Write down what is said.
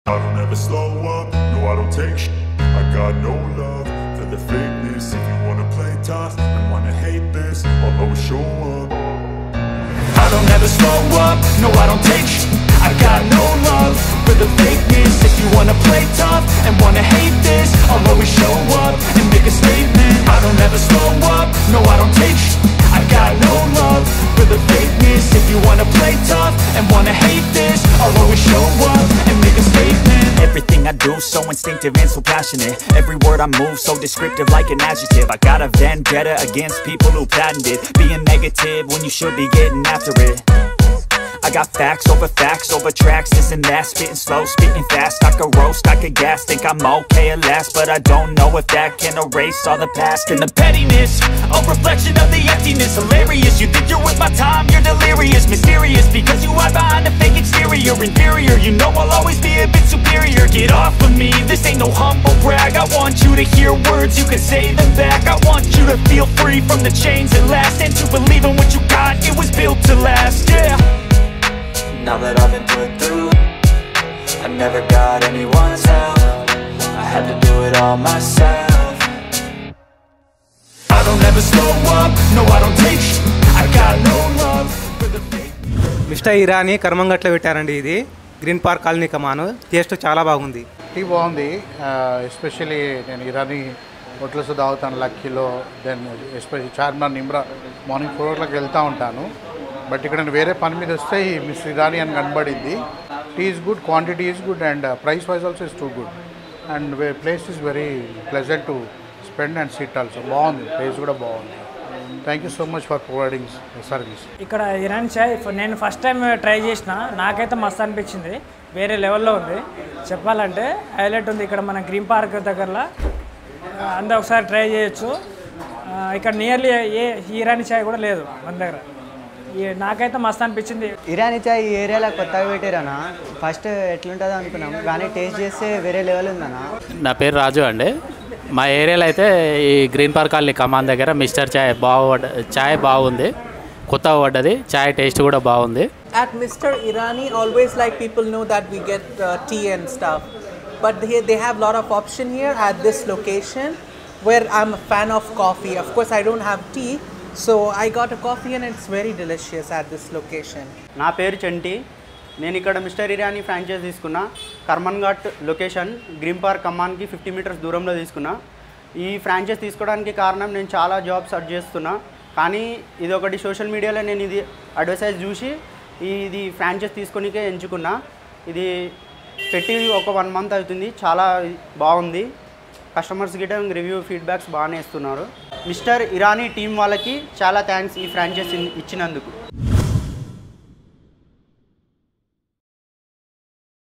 I don't ever slow up, no I don't take shit. I got no love for the fakeness. If you wanna play tough and wanna hate this, I'll always show up. I don't ever slow up, no I don't take shit. I got no love for the fakeness. If you wanna play tough and wanna hate this, I'll always show up and make a statement. I don't ever slow up, no I don't take shit. I got no love for the fakeness. If you wanna play tough and wanna hate this, I'll always show up and make a statement. Everything I do so instinctive and so passionate. Every word I move so descriptive like an adjective. I got a vendetta against people who patented being negative when you should be getting after it. I got facts over tracks, this and that. Spitting slow, spitting fast. I could roast, I could gas. Think I'm okay at last, but I don't know if that can erase all the past. And the pettiness, a reflection of the emptiness. Hilarious, you think you're with my time, you're delirious. Mysterious, because you hide behind a fake exterior. Inferior, you know I'll always be a bit superior. Get off of me, this ain't no humble brag. I want you to hear words, you can say them back. I want you to feel free from the chains at last, and to believe in what you got, it was built to last, yeah. Now that I've been put through, I never got anyone's help. I had to do it all myself. I don't ever slow up, no I don't take shit. I got no love for the fake. Mister Irani కర్మంగట్లో పెట్టారండి. ఇది green park colony Kaman. Taste చాలా బాగుంది. Tea బాగుంది. Especially నేను Irani hotels తాగుతాను లక్కీలో, then especially Charminar Nimra morning 4 o'clock వెళ్తూ ఉంటాను. బట్ ఇక్కడ నేను వేరే పని మీద వస్తే ఈ మిస్ ఇరానీ అని కనబడింది. Tea is good, quantity is good, and price wise also is too good, and place is very pleasant to spend and sit also. బాగుంది, ప్లేస్ కూడా బాగుంది. Thank you so much for providing service. ఇక్కడ ఇరానీ చాయ్ నేను first time try చేసిన, నాకైతే మస్తు అనిపించింది. వేరే లెవెల్లో ఉంది చెప్పాలంటే. హైలైట్ ఉంది ఇక్కడ మన గ్రీన్ పార్క్ దగ్గరలో. అందరూ ఒకసారి ట్రై చేయొచ్చు. ఇక్కడ నియర్లీ ఏ ఇరానీ చాయ్ కూడా లేదు మన దగ్గర. నాకైతే మస్తు అనిపించింది. ఇరానీ చాయ్ ఈ ఏరియాలో కొత్తగా పెట్టారన్నా. ఫస్ట్ ఎట్లుంటుందో అనుకున్నాం, కానీ టేస్ట్ చేస్తే వేరే లెవెల్ ఉందన్నా. నా పేరు రాజు అండి. మా ఏరియాలో అయితే ఈ గ్రీన్ పార్క్ కాలనీ కమాన్ దగ్గర మిస్టర్ చాయ్ బాగుంది, కొత్తగా పడ్డది. చాయ్ టేస్ట్ కూడా బాగుంది. At Mr. Irani, always like people know that we get tea and stuff, but they have lot of option here at this location where I'm a fan of coffee. Of course I don't have tea, so I got a coffee and it's very delicious at this location. నా పేరు చంటి. నేను ఇక్కడ mister Irani franchise తీసుకున్నా. Karmanghat location green park కమ్మాన్కి 50 meters దూరంలో తీసుకున్నా. ఈ franchise తీసుకోవడానికి కారణం నేను చాలా జాబ్ సర్చ్ చేస్తున్నా, కానీ ఇది ఒకటి సోషల్ మీడియాలో నేను ఇది అడ్వర్టైజ్ చూసి ఇది ఫ్రాంచైజ్ తీసుకొనికే ఎంచుకున్నా. ఇది పెట్టి ఒక 1 month అవుతుంది. చాలా బాగుంది. కస్టమర్స్ గిట్ట రివ్యూ ఫీడ్బ్యాక్స్ బాగానే ఇస్తున్నారు. మిస్టర్ ఇరానీ టీం వాళ్ళకి చాలా థ్యాంక్స్ ఈ ఫ్రాంచైజ్ ఇచ్చినందుకు.